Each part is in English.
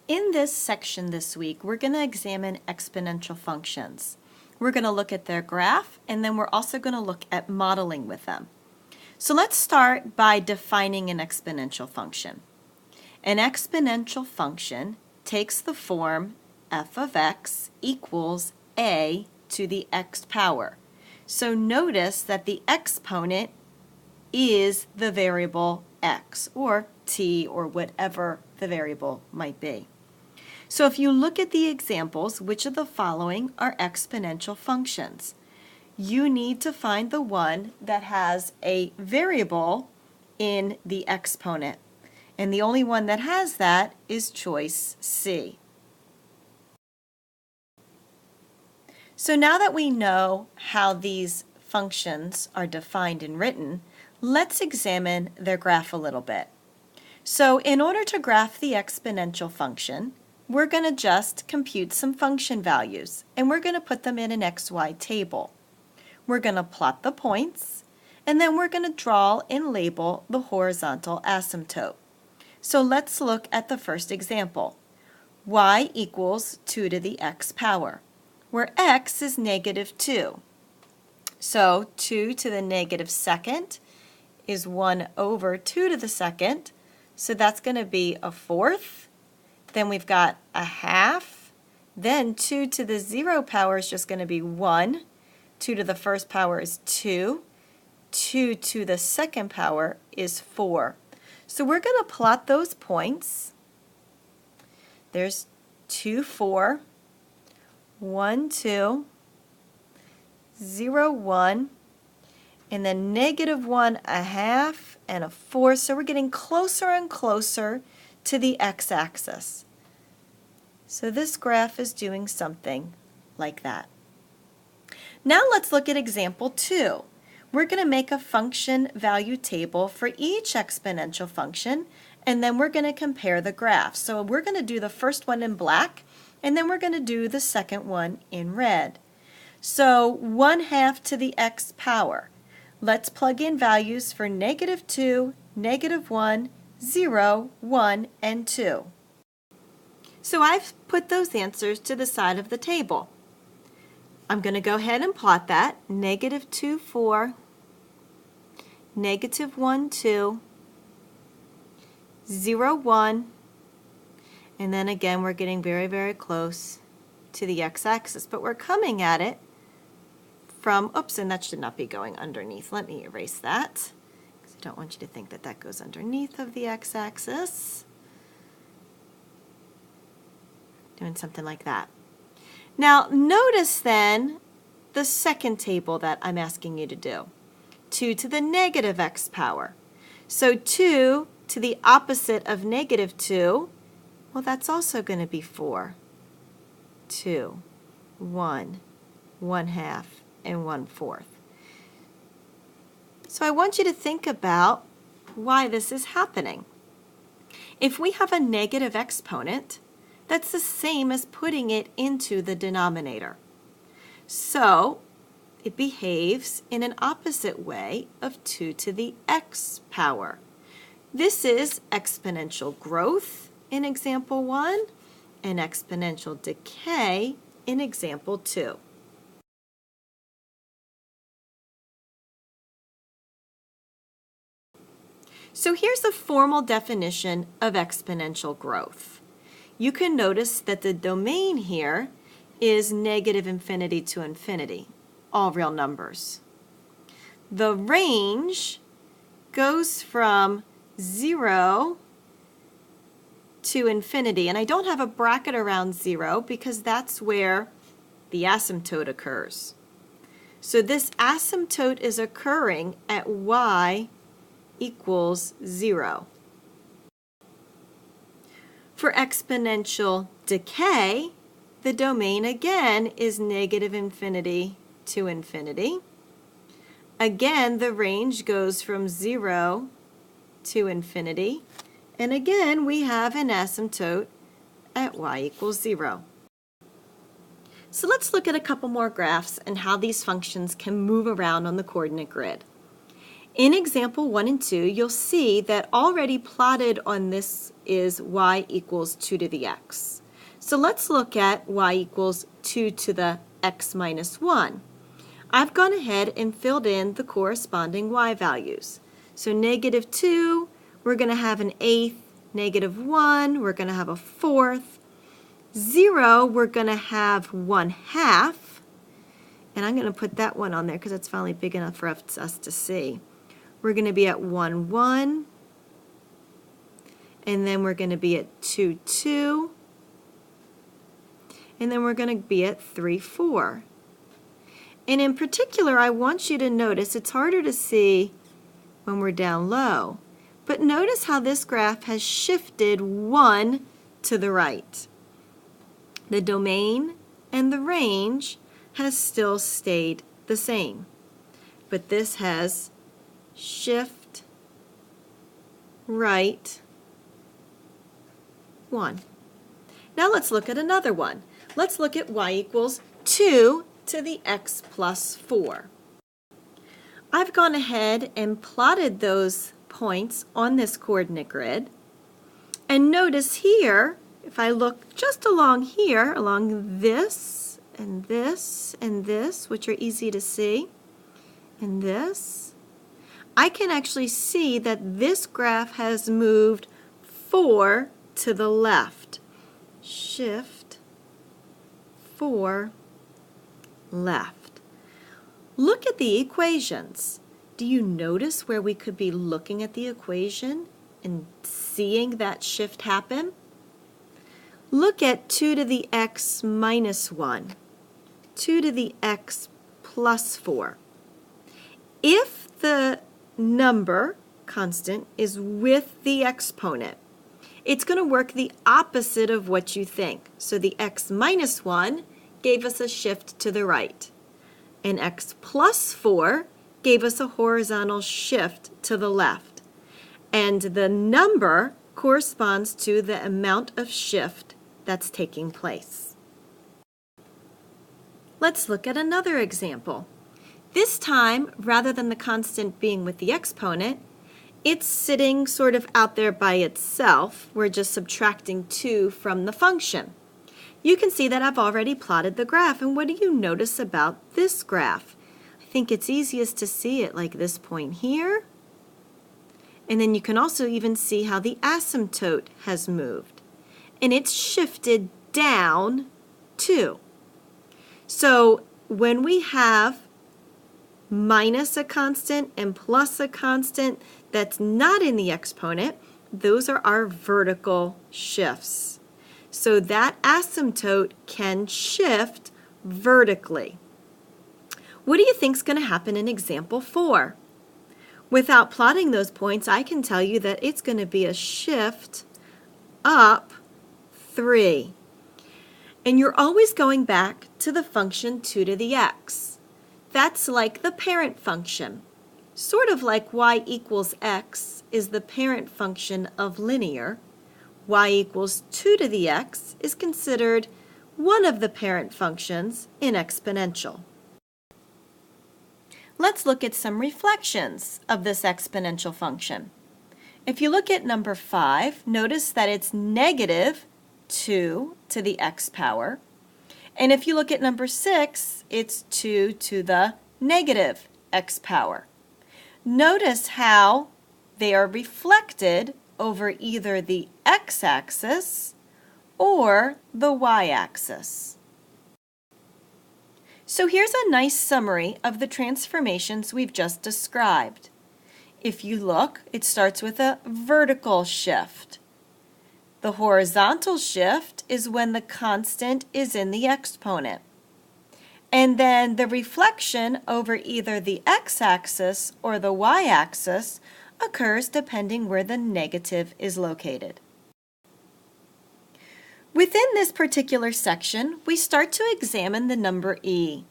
In this section this week, we're going to examine exponential functions. We're going to look at their graph, and then we're also going to look at modeling with them. So let's start by defining an exponential function. An exponential function takes the form f of x equals a to the x power. So notice that the exponent is the variable x, or t, or whatever the variable might be. So if you look at the examples, which of the following are exponential functions? You need to find the one that has a variable in the exponent. And the only one that has that is choice C. So now that we know how these functions are defined and written, let's examine their graph a little bit. So in order to graph the exponential function, we're going to just compute some function values, and we're going to put them in an XY table. We're going to plot the points, and then we're going to draw and label the horizontal asymptote. So let's look at the first example. Y equals 2 to the x power, where x is negative 2. So 2 to the negative second is 1 over 2 to the second, so that's going to be a fourth. Then we've got a half. Then 2 to the 0 power is just going to be 1. 2 to the first power is 2. 2 to the second power is 4. So we're going to plot those points. There's 2, 4, 1, 2, 0, 1, and then negative 1, a half, and a 4. So we're getting closer and closer to the x-axis. So this graph is doing something like that. Now let's look at example 2. We're going to make a function value table for each exponential function, and then we're going to compare the graphs. So we're going to do the first one in black, and then we're going to do the second one in red. So 1/2 to the x power. Let's plug in values for negative 2, negative 1, 0, 1, and 2. So I've put those answers to the side of the table. I'm going to go ahead and plot that. Negative 2, 4, negative 1, 2, 0, 1, and then again we're getting very, very close to the x-axis, but we're coming at it from, oops, and that should not be going underneath. Let me erase that, because I don't want you to think that that goes underneath of the x-axis. Doing something like that. Now notice then the second table that I'm asking you to do. 2 to the negative x power. So 2 to the opposite of negative 2, well, that's also going to be 4. 2, 1, 1/2, and 1/4. So I want you to think about why this is happening. If we have a negative exponent, that's the same as putting it into the denominator. So it behaves in an opposite way of 2 to the x power. This is exponential growth in example 1 and exponential decay in example 2. So here's a formal definition of exponential growth. You can notice that the domain here is negative infinity to infinity, all real numbers. The range goes from 0 to infinity, and I don't have a bracket around 0 because that's where the asymptote occurs. So this asymptote is occurring at y equals 0. For exponential decay, the domain again is negative infinity to infinity. Again, the range goes from 0 to infinity. And again, we have an asymptote at y equals 0. So let's look at a couple more graphs and how these functions can move around on the coordinate grid. In example 1 and 2, you'll see that already plotted on this is y equals 2 to the x. So let's look at y equals 2 to the x minus 1. I've gone ahead and filled in the corresponding y values. So negative 2, we're going to have an eighth. Negative 1, we're going to have a fourth. 0, we're going to have 1/2. And I'm going to put that one on there because it's finally big enough for us to see. We're going to be at 1, 1. And then we're going to be at 2, 2. And then we're going to be at 3, 4. And in particular, I want you to notice it's harder to see when we're down low. But notice how this graph has shifted 1 to the right. The domain and the range has still stayed the same. But this has shift right 1. Now let's look at another one. Let's look at y equals 2 to the x plus 4. I've gone ahead and plotted those points on this coordinate grid. And notice here, if I look just along here, along this and this and this, which are easy to see, and this, I can actually see that this graph has moved 4 to the left. Shift 4 left. Look at the equations. Do you notice where we could be looking at the equation and seeing that shift happen? Look at 2 to the x minus 1, 2 to the x plus 4. If the number, constant, is with the exponent, it's going to work the opposite of what you think. So the x minus 1 gave us a shift to the right, and x plus 4 gave us a horizontal shift to the left. And the number corresponds to the amount of shift that's taking place. Let's look at another example. This time, rather than the constant being with the exponent, it's sitting sort of out there by itself. We're just subtracting 2 from the function. You can see that I've already plotted the graph, and what do you notice about this graph? I think it's easiest to see it like this point here. And then you can also even see how the asymptote has moved. And it's shifted down 2. So when we have minus a constant and plus a constant that's not in the exponent, those are our vertical shifts. So that asymptote can shift vertically. What do you think is going to happen in example 4? Without plotting those points, I can tell you that it's going to be a shift up 3. And you're always going back to the function 2 to the x. That's like the parent function. Sort of like y equals x is the parent function of linear. Y equals 2 to the x is considered one of the parent functions in exponential. Let's look at some reflections of this exponential function. If you look at number 5, notice that it's negative 2 to the x power. And if you look at number 6, it's 2 to the negative x power. Notice how they are reflected over either the x-axis or the y-axis. So here's a nice summary of the transformations we've just described. If you look, it starts with a vertical shift. The horizontal shift is when the constant is in the exponent. And then the reflection over either the x-axis or the y-axis occurs depending where the negative is located. Within this particular section, we start to examine the number e.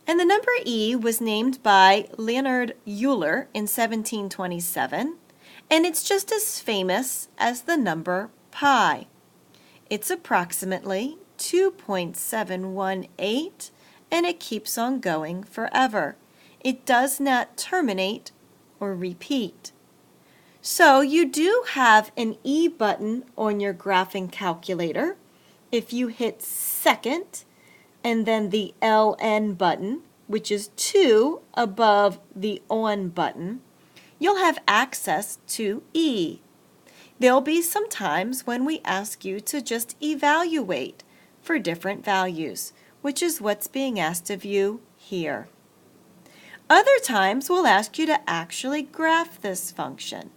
And the number e was named by Leonhard Euler in 1727, and it's just as famous as the number pi. It's approximately 2.718, and it keeps on going forever. It does not terminate or repeat. So you do have an E button on your graphing calculator. If you hit second and then the LN button, which is 2 above the on button, you'll have access to E. There'll be some times when we ask you to just evaluate for different values, which is what's being asked of you here. Other times we'll ask you to actually graph this function.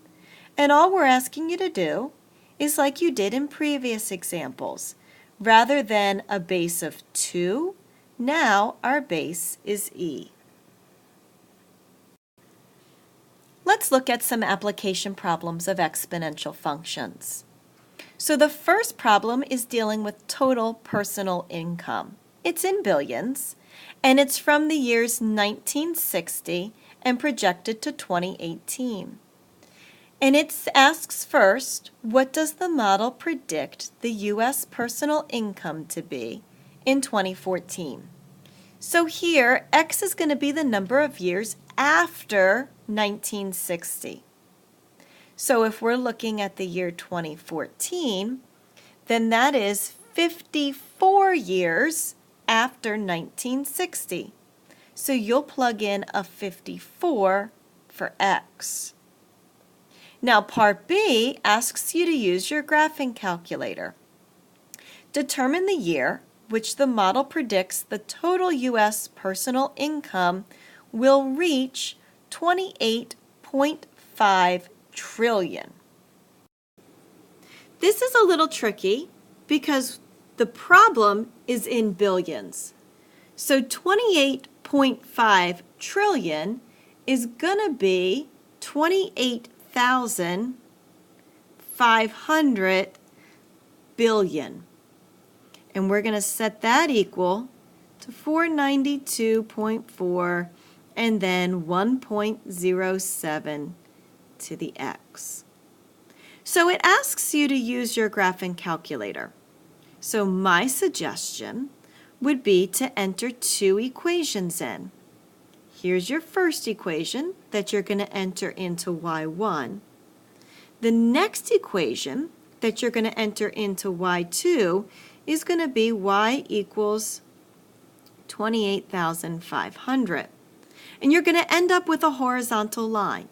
And all we're asking you to do is like you did in previous examples. Rather than a base of 2, now our base is E. Let's look at some application problems of exponential functions. So the first problem is dealing with total personal income. It's in billions, and it's from the years 1960 and projected to 2018. And it asks first, what does the model predict the U.S. personal income to be in 2014? So here, X is going to be the number of years after 1960. So if we're looking at the year 2014, then that is 54 years after 1960. So you'll plug in a 54 for X. Now part B asks you to use your graphing calculator. Determine the year which the model predicts the total U.S. personal income will reach 28.5 trillion. This is a little tricky because the problem is in billions. So 28.5 trillion is going to be 28,500 billion. And we're going to set that equal to 492.4 and then 1.07 to the X. So it asks you to use your graphing calculator. So my suggestion would be to enter 2 equations in. Here's your first equation that you're going to enter into y1. The next equation that you're going to enter into y2 is going to be y equals 28,500. And you're going to end up with a horizontal line.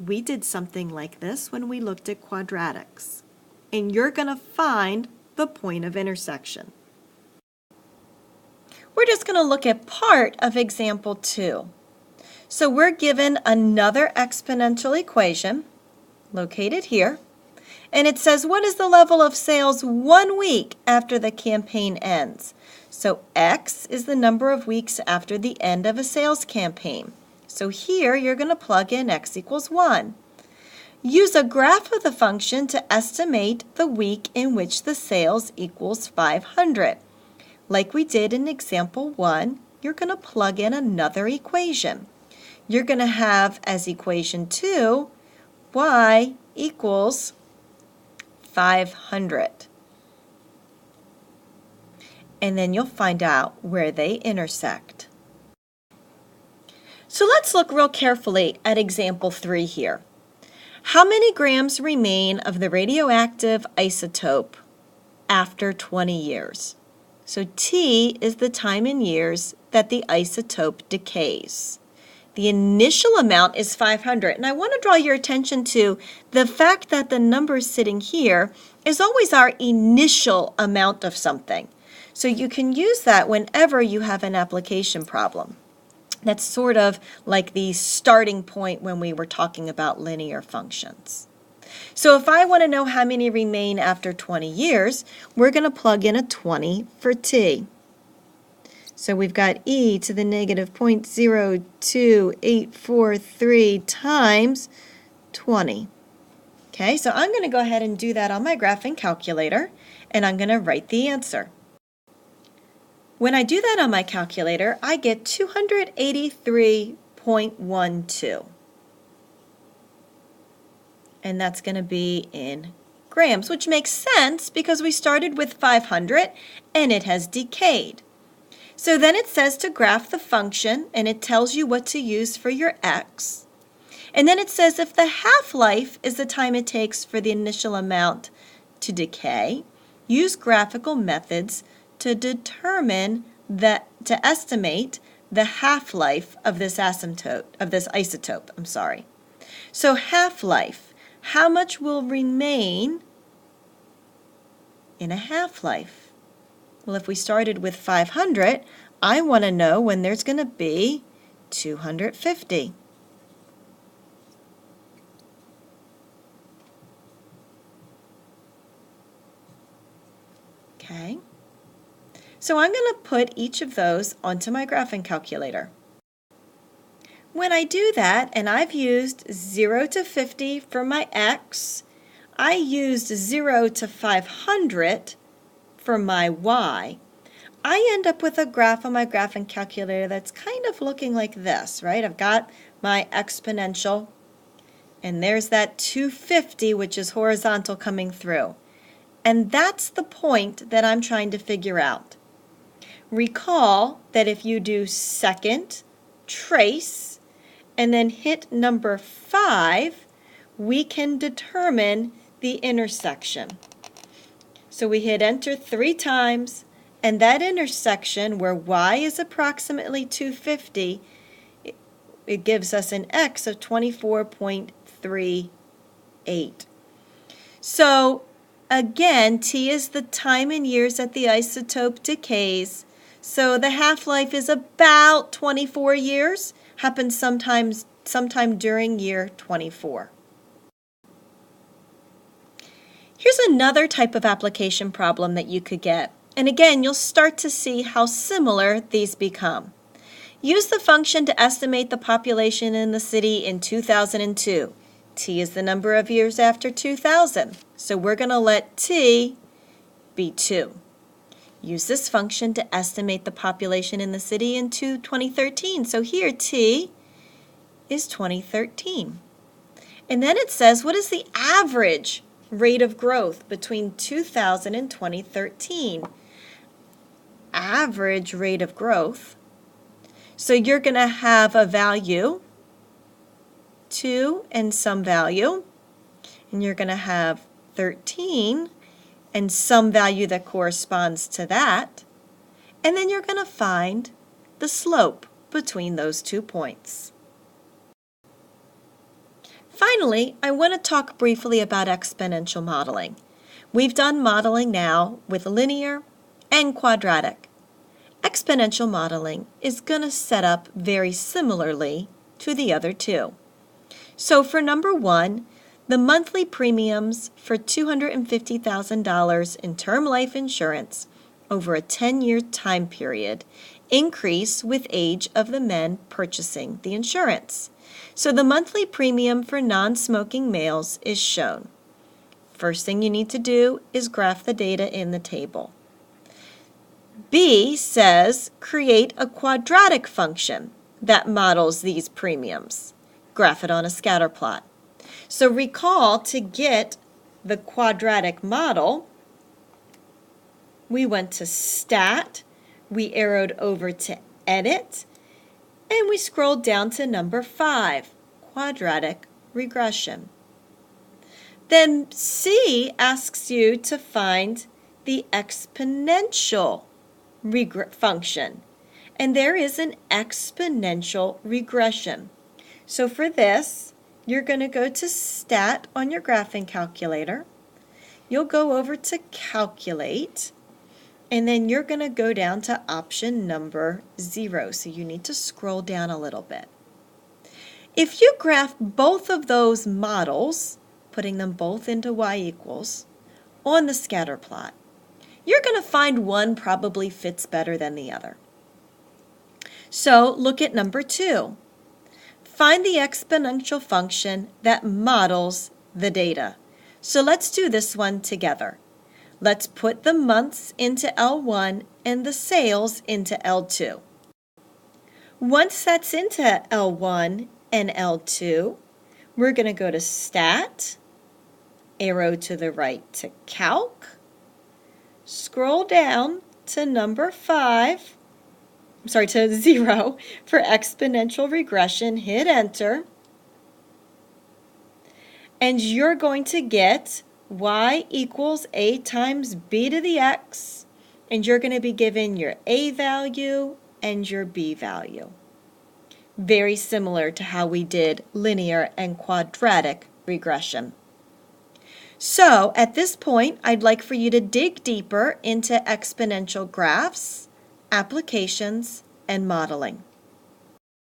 We did something like this when we looked at quadratics. And you're going to find the point of intersection. We're just going to look at part of example 2. So we're given another exponential equation located here. And it says, what is the level of sales 1 week after the campaign ends? So X is the number of weeks after the end of a sales campaign. So here you're going to plug in X equals 1. Use a graph of the function to estimate the week in which the sales equals 500. Like we did in example 1, you're going to plug in another equation. You're going to have as equation 2, y equals 500. And then you'll find out where they intersect. So let's look real carefully at example 3 here. How many grams remain of the radioactive isotope after 20 years? So T is the time in years that the isotope decays. The initial amount is 500, and I want to draw your attention to the fact that the number sitting here is always our initial amount of something. So you can use that whenever you have an application problem. That's sort of like the starting point when we were talking about linear functions. So if I want to know how many remain after 20 years, we're going to plug in a 20 for T. So we've got e to the negative 0.02843 times 20. Okay, so I'm going to go ahead and do that on my graphing calculator, and I'm going to write the answer. When I do that on my calculator, I get 283.12. And that's going to be in grams, which makes sense because we started with 500 and it has decayed. So then it says to graph the function, and it tells you what to use for your x. And then it says if the half-life is the time it takes for the initial amount to decay, use graphical methods to estimate the half-life of this isotope. So half-life, how much will remain in a half-life? Well, if we started with 500, I want to know when there's going to be 250. Okay, so I'm going to put each of those onto my graphing calculator. When I do that, and I've used 0 to 50 for my x, I used 0 to 500 for my y, I end up with a graph on my graphing calculator that's kind of looking like this, right? I've got my exponential, and there's that 250, which is horizontal coming through. And that's the point that I'm trying to figure out. Recall that if you do second, trace, and then hit number 5, we can determine the intersection. So we hit enter 3 times, and that intersection where y is approximately 250, it gives us an x of 24.38. So again, T is the time in years that the isotope decays. So the half-life is about 24 years, happens sometime during year 24. Here's another type of application problem that you could get. And again, you'll start to see how similar these become. Use the function to estimate the population in the city in 2002. T is the number of years after 2000. So we're going to let T be 2. Use this function to estimate the population in the city in 2013. So here T is 2013. And then it says, what is the average rate of growth between 2000 and 2013? Average rate of growth. So you're going to have a value, 2 and some value, and you're going to have 13 and some value that corresponds to that, and then you're going to find the slope between those 2 points. Finally, I want to talk briefly about exponential modeling. We've done modeling now with linear and quadratic. Exponential modeling is going to set up very similarly to the other two. So for number 1, the monthly premiums for $250,000 in term life insurance over a 10-year time period increase with age of the men purchasing the insurance. So the monthly premium for non-smoking males is shown. First thing you need to do is graph the data in the table. B says create a quadratic function that models these premiums. Graph it on a scatter plot. So recall, to get the quadratic model, we went to Stat, we arrowed over to Edit, and we scrolled down to number 5, quadratic regression. Then C asks you to find the exponential function, and there is an exponential regression. So for this, you're going to go to Stat on your graphing calculator. You'll go over to Calculate, and then you're going to go down to option number 0. So you need to scroll down a little bit. If you graph both of those models, putting them both into y equals, on the scatter plot, you're going to find one probably fits better than the other. So look at number 2. Find the exponential function that models the data. So let's do this one together. Let's put the months into L1 and the sales into L2. Once that's into L1 and L2, we're going to go to Stat, arrow to the right to Calc, scroll down to number 0 for exponential regression, hit enter, And you're going to get y equals a times b to the x, and you're going to be given your a value and your b value. Very similar to how we did linear and quadratic regression. So at this point, I'd like for you to dig deeper into exponential graphs, applications, and modeling.